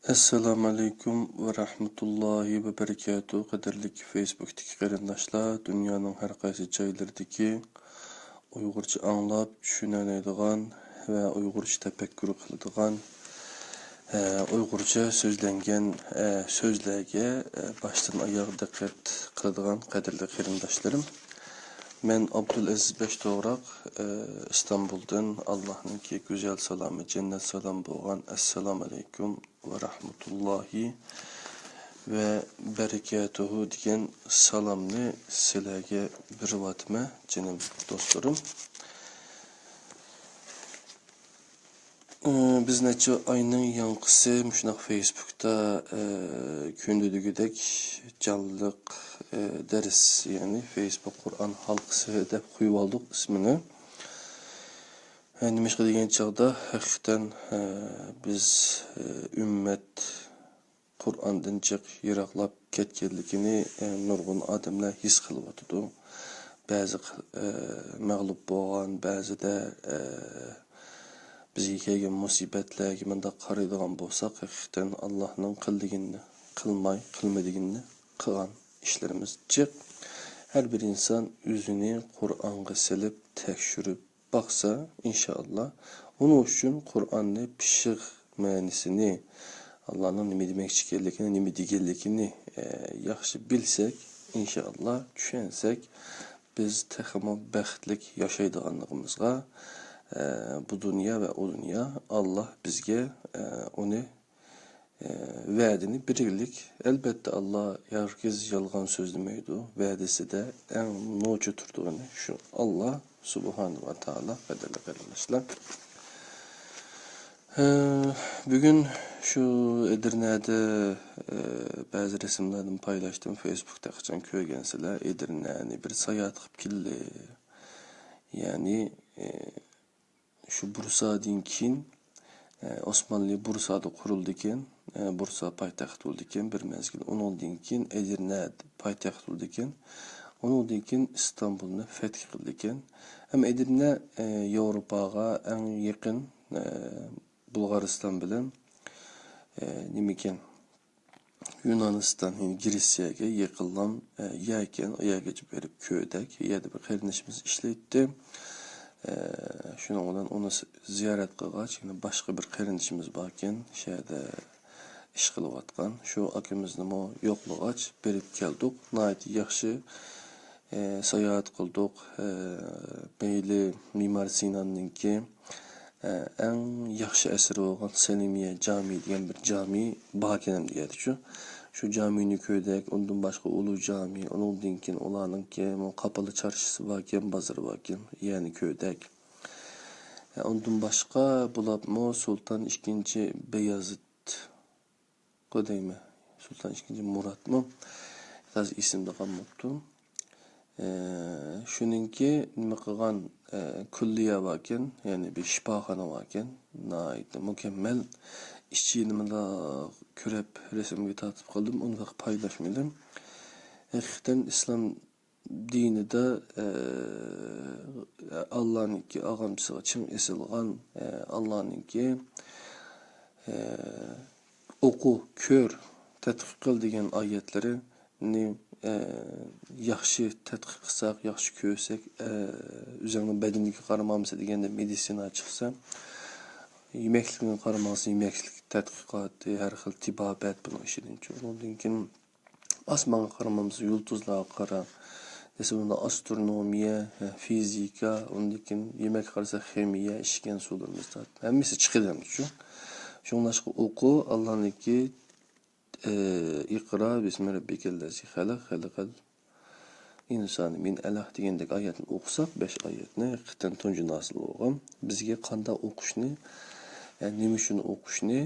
Assalamu alaikum ve rahmetullahi ve berekatuhu. Qadirlik Facebook'taki qarindaşlar, dünyanın her qaysı joylaridagi Uyg'urcha anglab, tushunadigan ve Uyg'urcha tefekkür qiladigan Uyg'urcha so'zlangan so'zlarga başdan oyoq diqqat qiladigan qadrli qarindoshlarım. Men Abdulaziz Beştoğrak, İstanbul'dan Allah'ınki güzel salamı, cennet salam boğan. Esselamu aleyküm ve rahmetullahi ve berekatuhu degan salamni sizlarga beryapman, canım dostlarım. Biz neçe ayının yankısı müşnak Facebook'ta gündüzgüdek canlılık ders, yani Facebook Kur'an halkası dep koyup aldık ismini. Nimeşke degen çağda hakikaten biz ümmet Kur'an'dan çık yiraklap ketkenligini nurgun adamlar his kılıp oturdu. Bazı mağlup boğan, bazı da bizga kelgan musibetlarga menda qaraydigan bo'lsak, hakikaten Allohning qildigini qilmay, qilmadigini qilgan ishlarimiz jiq. Her bir insan o'zini Qur'onga silib, tekshirib baksa inşallah onun için Kur'an'ı pişik ma'nisini, Allah'ın nima demoqchi ekanligini, nima deganligini yaxshi bilsek, inşallah tushensek, biz texmo baxtlik yashaydiganligimizga bu dünya ve o dünya Allah bizge onu vaadini birlik. Elbette Allah herkes yalgan söz demeydi. Vaadisi de en noçu turduğunu şu Allah Subhanahu ve Teala kaderle kardeşler. Bugün şu Edirne'de bazı resimlerden paylaştım Facebook'ta kaçan köy gençler Edirne'ni bir seyahat kıldı. Yani şu Bursa dinkin Osmanlı Bursa'da kuruldu iken, Bursa paytaxt oldu iken bir mezgil. Onun dinkin Edirne paytaxt oldu iken, onun dinkin İstanbul'ni feth qildi iken. Hem Edirne Avrupa'ga en yakın Bulgaristan bilen nimiken Yunanistan, yani Giresya'ga yıkılan yerken ayağa geçip verip köydek yerde bir kardeşimiz işletti. Şundan onu ziyaret qilgach, yani başka bir qarindoshimiz barken, şehirde iş qilib atgan. Şu akimizni mo yo'qlagach berib keldik. Nayt yaxshi sayohat qildik. Meyli Mimar Sinan'ninki en yaxshi asri bo'lgan Selimiye Cami degan bir cami barken deydi şu. Şu camini köydek, ondan başka Ulu Cami, onun dinkin, olanınki, kapalı çarşısı varken, bazarı varken, yani köydek. Ondan başka bulab mı Sultan II. Beyazıt, kodayım Sultan II. Murat mı? Taz isimde kalmaktım. Şununki nima qilgan külliye varken, yani bir şifahana varken, nayt mükemmel işçiliğimde körep resimgi tatip kaldım, onu da paylaşmadım. Hakikaten İslam dini de Allah'ın ki ağamçısı çın esilgan Allah'ın ki oku, kör, tədqiq qıl degan ayetleri yaxshi tədqiq qilsak, yaxshi ko'rsak, üzerine bedeniga qaramamsa deganda medisina chiqsa, yemeklikni qaramasa yemeklik tədqiqatı, her xil tibbiyat bunun işidan chiqadi. Ondan keyin osmonga qaramamsa yulduzlarga qara. Mesela astronomiya, fizika, ondan keyin yemek qarasak ximiya, ishgan suvlarımızda. Hammasi chiqadi shu. Shunlashqa o'qu Allohniki İqra bismi rabbikellezi xalaqal insani min alaq degandek oyatni o'qisak, 5 oyatni qitan tunji nasil bo'lgan. Bizga qanday o'qishni, nima uchun o'qishni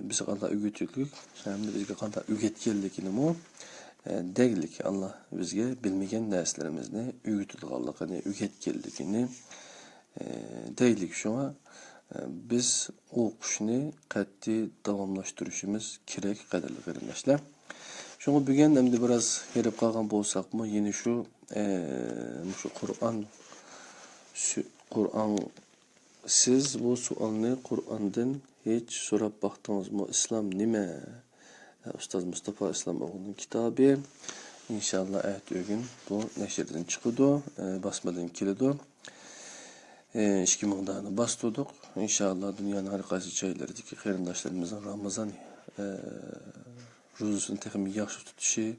bizga qanday o'rgatdik, hamda bizga qanday o'rgatganligini mo deglik. Allah bizga bilmagan narsalarimizni o'rgatganligini, o'rgatganligini deylik. Shunga biz o'qishni qat'iy davomlashtirishimiz kerak qadrli qarindoshlar. Şunu bugün hem de biraz yerip kalkan bolsak mı yine şu Kur'an siz bu sualni Kur'an'dan hiç so'rab baxdingizmi, islom nima? Ustoz Mustafa Islom o'g'lining kitobi. İnşallah gün bu neşirden çıkıdı, basmadan kilidi. 2000 dağını bastırdık. İnşallah dünyanın her qaysı çaylarındaki qarindoshlarımızın Ramazan ruzusunu texmi yaxshi tutuşu,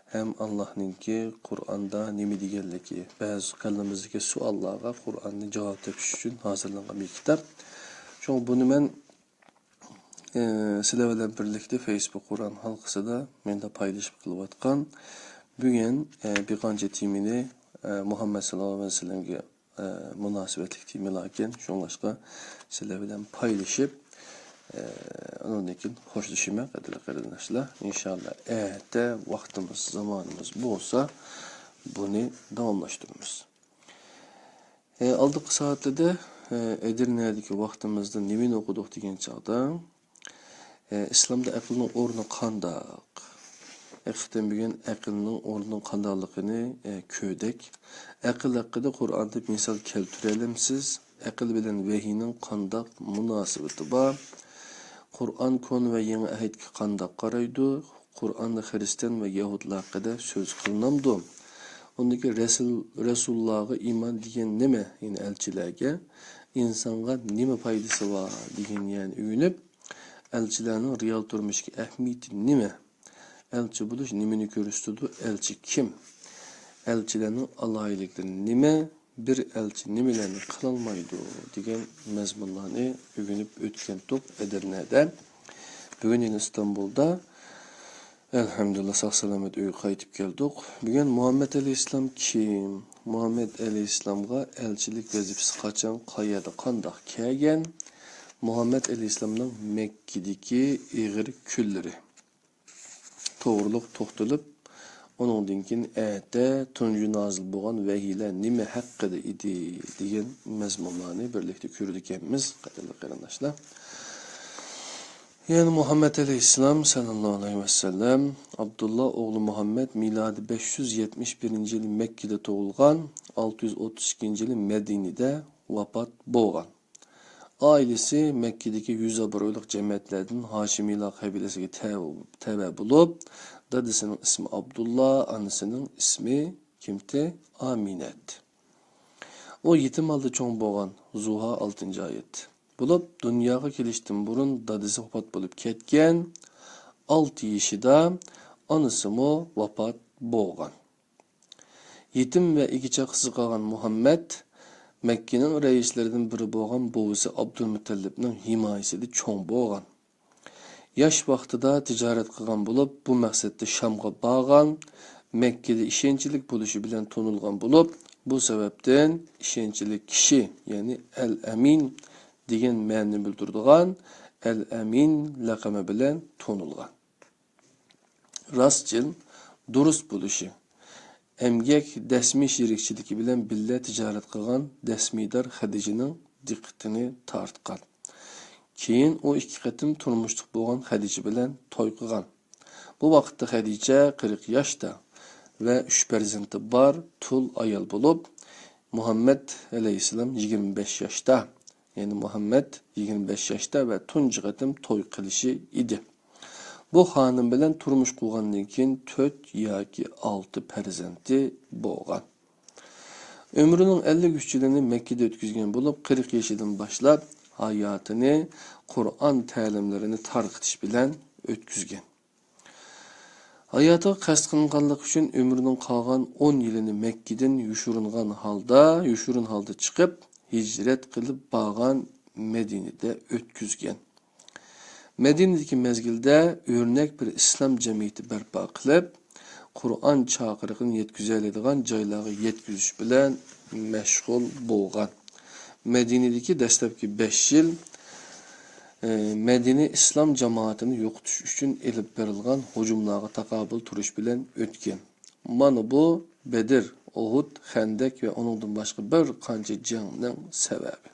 hem Allah'ınki Kur'an'da nemi deganligi, bazı qalbimizdagi savollarga Kur'an'ni javob tepish uchun hazırlangan bir kitap. Çünkü bunu men sizlar bilan birlikte Facebook Kur'an halqasida menda paylaşıp qilayotgan. Bugün bir qancha temini Muhammed sallallahu aleyhi ve sellem'ge münasebetlik temilarken şunlaşqa sizlar bilan paylaşıp onunkin hoşlaşıma qadirlar. İnşallah de vaktimiz, zamanımız bu olsa bunu davamlaştırırız. Aldık saatte Edirne'deki vaktimizde nemin okuduk degan çağda İslamda aqlning o'rni qandaq? Aqldan bugun aqlning o'rnining qandaqligini ko'rdik. Aql haqida Qur'onda misol keltirayapsiz. Aql bilan vahiyning qandaq munosabati bor? Qur'on kon va yangi ahdga qandaq qaraydi? Qur'onda Xristian va Yahudlar haqida so'z qilinamdi. Ondaki Resulullah'a iman degan nima? Yani elçilerge insonga nima foydasi bor degan yani uyinib elçilerin real turmuşki ahmiyeti nima? Elçi buluş nimini görüştürdü? Elçi kim? Elçilerin alaylıkları nima? Bir elçi nimelerini kılalmaydı degan mezmunlarını ögünüp ötken top Edirne'de. Bugün İstanbul'da elhamdülillah sağ selamet öyle kayıtıp geldik. Bugün Muhammed Aleyhisselam kim? Muhammed Aleyhisselam'a elçilik vazifesi kaçan kayada kandak kelgen? Muhammed Aleyhisselam'ın Mekke'deki iğir külleri. Doğruluk toxtulup, onun dinkin tuncu nazil boğan vehiyler nime hakkıda idi deyen mezmunlarını birlikte kürdükemiz qadirli qarindoshlar. Yani Muhammed Aleyhisselam sallallahu aleyhi ve sellem Abdullah oğlu Muhammed miladi 571. yılı Mekke'de doğulgan, 632. yılı Medine'de vafat boğan. Ailesi Mekke'deki 100 abiroyluk cemiyetlerden Haşimiler kabilesiga tebe bulup, dadısının ismi Abdullah, annesinin ismi kimdi? Aminet. O yetim aldı çoğun boğan, Zuha 6. ayet. Bulup, dünyaya keliştin burun dadısı vafat bulup ketken, 6 yaşında anısı mı vafat boğan. Yetim ve iki çakısı kalan Muhammed, Mekke'nin reislerden biri boğan boğusu Abdülmuttalib'nin himayesinde çoğun boğan. Yaş vaxtida ticaret qilgan bulup, bu maqsadda Şam'a bağan, Mekke'de işençilik buluşu bilen tonulgan bulup, bu sebepten işençilik kişi, yani El-Emin degan ma'noni bildirdigan El-Emin laqami bilen tonulgan. Rastçıl, durust buluşu. Emgek desmi şirikçiliki bilen billa ticaret qilgan desmidar Xadice'nin diqqatini tartqan. Keyin o iki qatim turmuşluq bo'lgan Xadice bilen to'y qilgan. Bu vaqtda Xadice 40 yaşda ve 3 farzandi bar tul ayol bulup, Muhammed Aleyhisselam 25 yaşda. Yani Muhammed 25 yaşda ve tunji qatim to'y qilishi idi. Bu hanım bilen turmuş qilgandan keyin 4 yoki 6 farzandi bo'lgan. Ömrünün 53 yılını Mekke'de ötküzgen bulup 40 yaşından başlap hayatını Kur'an təlimlerini tarqıtış bilen ötküzgen. Hayata qasd qılınğanlıq üçün ömrünün qalğan 10 yılını Mekke'den yuşurun halda çıkıp hicret qılıp bağan Medine'de ötküzgen. Medine'deki mezgilde örnek bir İslam cemiyeti berpa qılıp Kur'an çağırıqını yetküzəlediğen caylağı yetküzüş bilen meşgul bolğan. Medine'deki dəstəbki 5 yıl Medine İslam cemaatini yoqtuş üçün elib berilgan hücumlarga taqabul turuş bilen ötken. Mana bu Bedir, Uhud, Xandaq ve onundan başka bir qancha jangning sebebi.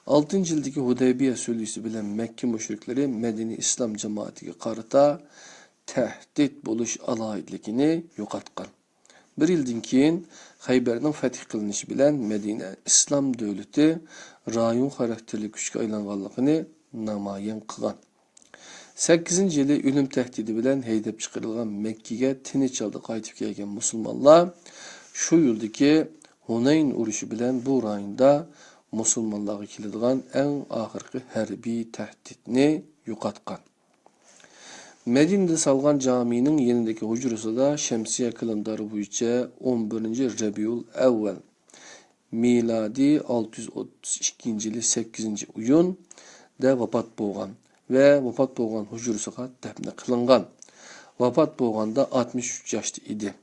6. yıldaki Hudaybiye sülhüsü bilen Mekke müşrikleri Medine İslam cemaatiga qarata tehdit buluş alayidligini yo'qotgan. Bir yildan keyin Xaybarning fath qilinishi bilan Medine İslam devleti rayon xarakterli kuchga aylanganligini namoyon qilgan. 8-yili o'lim tahdidi bilan haydab chiqarilgan Makkaga tinch holda qaytib kelgan musulmonlar shu yildagi Hunayn urushi bilan bu rayonda musulmonlarga keladigan eng oxirgi harbiy tahdidni yo'qotgan. Medinada salgan caminin yenideki hujrasida Şemsiye kalendarı bo'yicha 11 Rabiul Avval miladi 632-yili 8-oyun da vafot bo'lgan ve vafot bo'lgan hujrasiga dafn qilingan. Vafot bo'lganda 63 yoshda edi.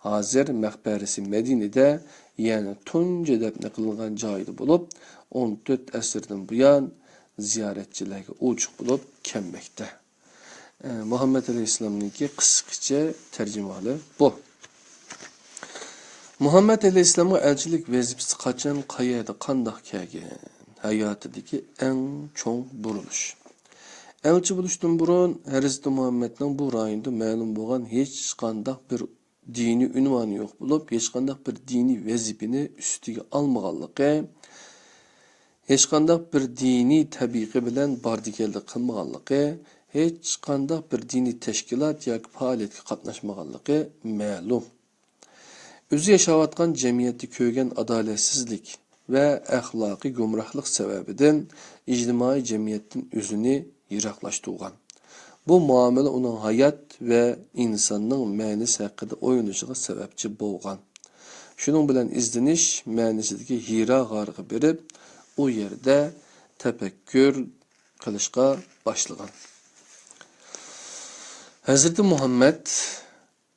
Hozir maqbarasi Medinada, yani tunji dafn qilingan joyida bo'lib, 14 asrdan buyon ziyoratchilarga ochiq bo'lib kelmoqda. Muhammed Aleyhisselam'nınki kısqacha tercümali bu. Muhammed Aleyhisselam'a elçilik vazifesi qachon, qayerda, qandoq kelgan? Hayotidagi eng cho'ng burilish. Elçi bo'lishdan burun Hazrat Muhammedning bu rayonda ma'lum bo'lgan hech qanday bir diniy unvoni yo'q bo'lib, hech qanday bir diniy vazifani ustiga olmaganligi, hech qanday bir diniy tabiqi bilan bordikellik qilmaganligi, hech qanday bir diniy tashkilot yoki faoliyatga qatnashmaganligi ma'lum. O'zi yashayotgan jamiyatda ko'rgan adolatsizlik va axloqiy gumrohlik sababidan ijtimoiy jamiyatdan o'zini yiroqlashtirgan. Bu muomala uning hayot va insonning ma'nisi haqida o'ylashiga sababchi bo'lgan. Shuning bilan izlanish ma'nisidagi Hira g'origa berib, u yerda tafakkur qilishga boshlagan. Hazreti Muhammed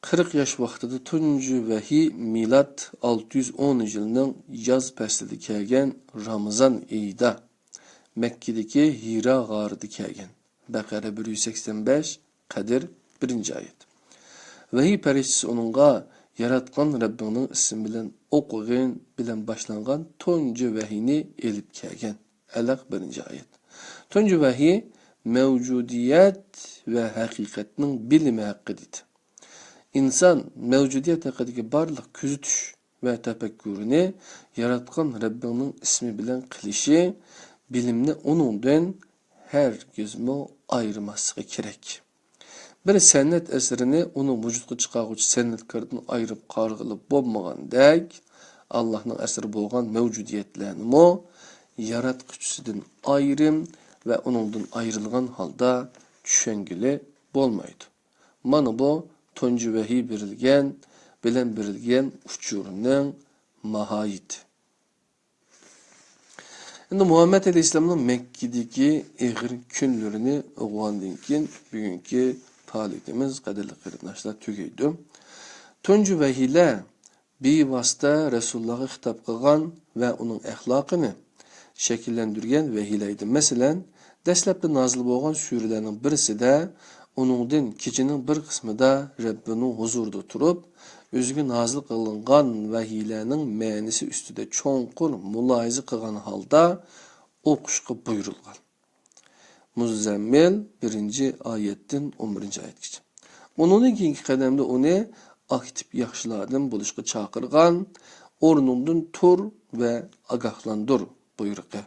40 yosh vaqtida tunji vahiy milad 610 yilining yoz faslida kelgan Ramazon oyida Makkadagi Hira g'orida kelgan. Baqara 185, Qadr 1-oyat. Vahiy farishchisi uningga yaratgan Rabbingning ismi bilan o'qig'in bilan boshlangan tunji vahiyni elib kelgan. Alaq 1-oyat. Tunji vahiy mevcudiyet ve hakikatinin bilimi hakkıdır. İnsan mevcudiyet hakkındaki barlık küzütüş ve tefekkürünü yaratkan Rabbinin ismi bilen kılışı, bilimini onundan her gözüme ayırması gerek. Bir sanat eserini onun vücuduna çıkarıcı sanatkardan ayırıp kargılıp bulmagan dek, Allah'ın eseri bolgan mevcudiyetlerini mo yaratkıcısından ayrım ve onundan ayrılgan halda düşengili bolmaydı. Mana bu tunji vahiy bilen uçurunun mahayiti. Endi Muhammed Aleyhisselam'ın Mekke'deki ağır günlerini oğuandan keyin bugünkü faaliyetimiz qadirli qarindoshlar tugaydi. Tunji vahiylar bevosita Resulullah'a hitap qilgan ve onun axloqini şekillendirgen vahiylaydi. Mesela dastlabda nozil bo'lgan suralarning birisida uningdan kechining bir qismida Rabbining huzurida turib, o'ziga nozil qilingan vahiylarning ma'nisi ustida cho'nqur mulohaza qilgan holda o'qishga buyurilgan. Muzammil 1-oyatdan 11-oyatgacha. Uningdan keyingi qadamda uni aktiv yaxshilardan bo'lishga chaqirgan, o'rningdan tur va ogohlantir buyruqi.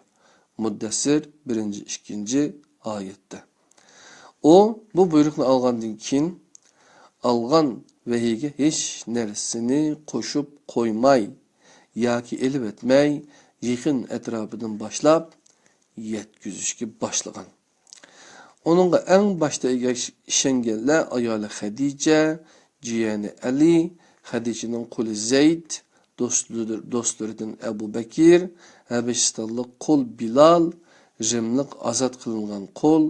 Muddessir 1-2 oyatda. O bu buyruqni olgandan keyin algan vahiyga hech narsani qo'shib qo'ymay yoki elib etmay yaqin atrofidan boshlab yetkazishga boshlagan. Onunga eng boshda ishonganlar ayoli Xadija, jiyani Ali, Xadijaning quli Zayd, dostlaridan Abu Bakir, Habistonlik qul Bilal, Rimlik azod qilingan qul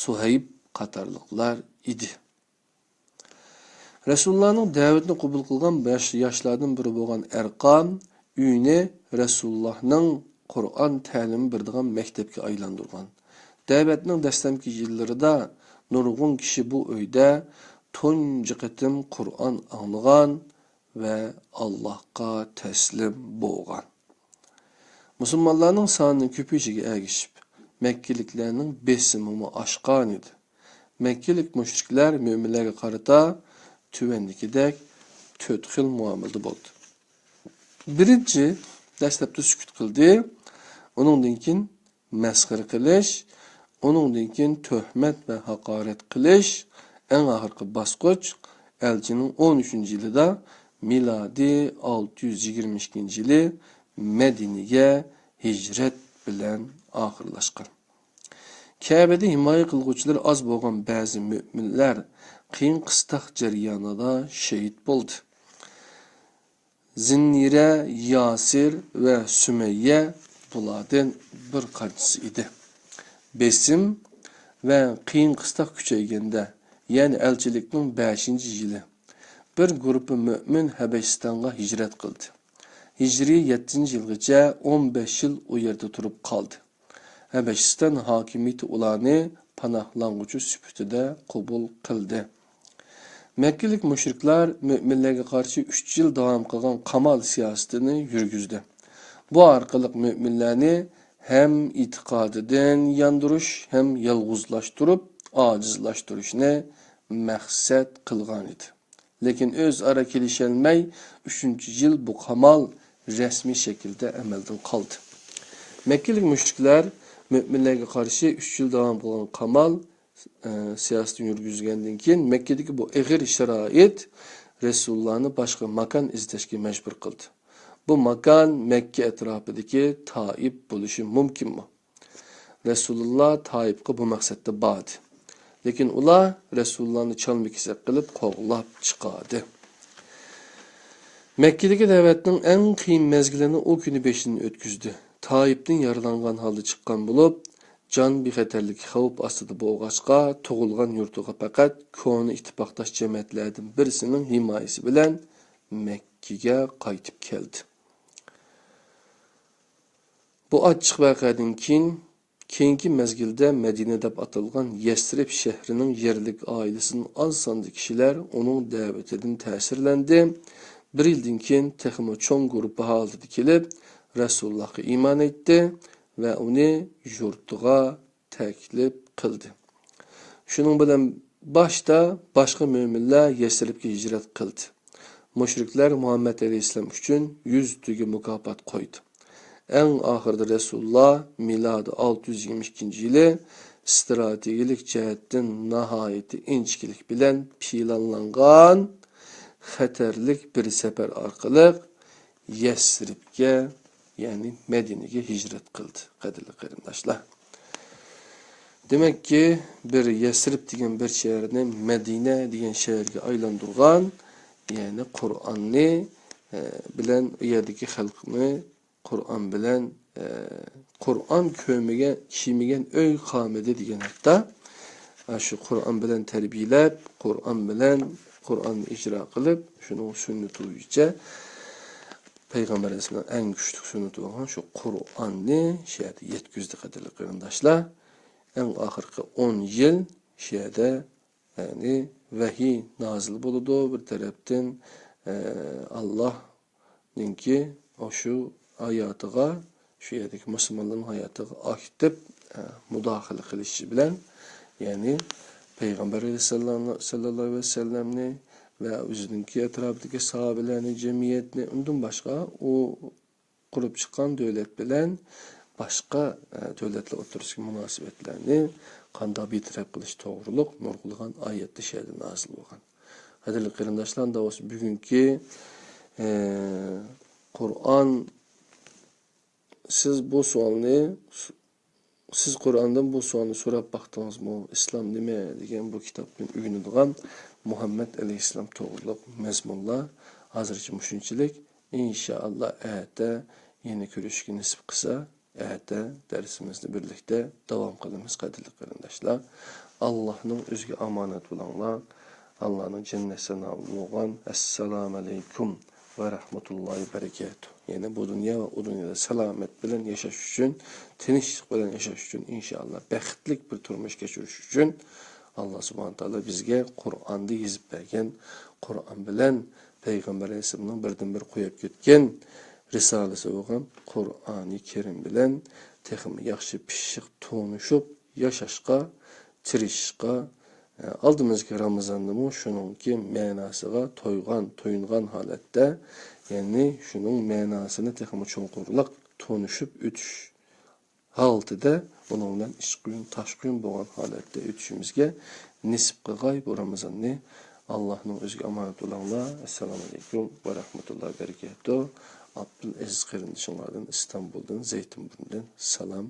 Suhayb qatorliqlar edi. Resulullah'ның davetini qabul qilgan yoshlardan biri bo'lgan Arqam uyini Resulullah'ның Qur'on ta'limi beradigan maktabga aylantirgan. Davetning dastlabki yillarida nurg'un kishi bu uyda tunji qatim Qur'on anglagan ve Allah'a teslim bo'lgan. Musulmonlarning sonining ko'payishiga ergishib, Mekkeliklarning besimi oshgan edi. Mekkelik mushriklar mo'minlarga qarata tuvandikidek 4 xil muomalada bo'ldi. Birinchi, dastlabda sukut qildi, uningdan keyin masxara qilish, Onundan keyin töhmet ve hakaret qilish en ahirgi basqıç elçinin 13. yılida miladi 622 yılı Medine'ye hicret bilen ahırlaşqan. Kəbədə himayə qılğuçular az bolğan bəzi müminlər qiyin qıstaq jarayonida şehit boldu. Zinnire, Yasir ve Sümeyye bulardan bir qanchası idi. Besim ve qiyin qıstaq küçəygəndə, yani elçilikning 5-ci yılı bir grupu mümin Habeşistanğa hicret qıldı. Hicri 7-ci yılgacha 15 yıl o yerde turup qaldı. Habeşistan hakimiyeti ularni panohlanguchi süpütüde qabul qildi. Mekkelik müşrikler müminlerge karşı 3 yıl devam kılan qamal siyasetini yürgüzdü. Bu arkalık müminlerini hem itikadiden yandırış hem yalğuzlaştırıp acizlaştırışını məqsəd qılğan idi. Lekin öz ara kelişelmey 3. yıl bu qamal resmi şekilde emelden kaldı. Mekkelik müşrikler müminlerge karşı 3 yıl devam kılan qamal siyasetini yürgüzgenden keyin Mekke'deki bu ağır şerait Resulullah'ını başka makan izleşke mecbur kıldı. Bu makan Mekke etrafındaki Taif buluşu mümkün mü? Resulullah Taif'e bu maksette bağdı. Lekin ular Resulullah'ını çalmak istek kılıp kovlap çıkardı. Mekke'deki devletinin en kıyım mezgilerini o günü 5'ini ötküzdü. Taif'ten yaralangan halde çıkan bulup can bir xəterlik xavf astıdı bu oğaçqa, toğulğan yurtuğa faqat konu ittifaqdaş cəmiyyətlərdən birisinin himayesi bilen Mekke'ye qaytıb geldi. Bu açıq vəqədən keyinki mezgildə Medine deb atılgan Yesrib şehrinin yerlik ailesinin az sandı kişiler onun dəvətindən təsirləndi. Bir ildən keyin texmo çoğ grubu halda dikilib Resulullah'a iman etdi ve onu yurtuğa təklif qıldı. Şunun bilen başta başka müminler Yesrib'e hicret qıldı. Müşrikler Muhammed Aleyhisselam üçün 100 tügü mükafat koydu. En ahırda Resulullah miladi 622 yılı stratejilik cəhətdən nahayeti inçkilik bilen planlanğan xəterlik bir sefer arqılıq Yesrib'e yani Medine'ye hicret kıldı. Kadirli kardeşler. Demek ki bir Yesrib diyen bir şehrini Medine diyen şehirge aylandırgan yani Kur'an'ı bilen yerdeki halkını Kur'an bilen Kur'an köymegen kişimigen öy kamede diyen hatta şu Kur'an bilen terbiyelep Kur'an bilen Kur'an'ı icra kılıp şunun sünneti uyuyunca Peygamber Aleyhisselam'ın en güçlü sünneti olan şu Kur'an'ı yetküzdü kadirli kardeşler. En ahırki 10 yıl yani vahiy nazil buludu. Bir taraftan Allah'ın ki o şu hayatıga şu yerdeki Müslümanların hayatıga aktif müdahale kılışı bilen yani Peygamber Aleyhisselam sallallahu aleyhi ve sellem'ni ve özününki etrafındaki sahabelerini, cemiyetini, ondan başka o kurup çıkan devlet bilen başka devletle otururken münasebetlerini kanda bitirip kılış doğruluk, nurgulgan ayette şeyde nazil olgan. Kadirli kardeşler da olsun bugünkü Kur'an siz Kur'an'dan bu sualını sorap baktınız mı? İslam nime degen bu kitapın ügünüdüğün Muhammed Aleyhisselam toğruluk mezmunla hazırcı müşünçilik inşallah ehette yeni görüşki nisip kısa ehette dersimizle birlikte devam kılımız kadirli kardeşler. Allah'ın özgü amanet olanlar Allah'ın cennetine olgan Esselamu Aleyküm ve Rahmetullahi Berekatuhu. Yani bu dünya ve o dünyada selamet bilen yaşaş üçün, tinçlik bilen yaşaş üçün inşallah bəxtlik bir turmuş geçiriş üçün Allah Subhanahu Teala bizge Kur'an'da yazıp bergen, Kur'an bilen Peygamber Aleyhisselam'ın birden bir koyup gitken Risalesi olan Kur'an-ı Kerim bilen texim yaxşı pişik tonuşup yaşaşqa, tirişqa aldığımızki Ramazan'da mı şunun ki mənasıga toyungan halette yani şunun mənasını texim çonqurlaq tonuşup ütüş halıda Bunun bilan ish quyun, tash quyun bo'lgan holatda o'tishimizga nisib qilg'ay bu Ramazonni. Allohning o'ziga omonat bo'linglar. Assalomu alaykum va rahmatullohi va barakatuh. Abdul Aziz qarindishimlardan Istanbuldan, Zaytunburnidan salom.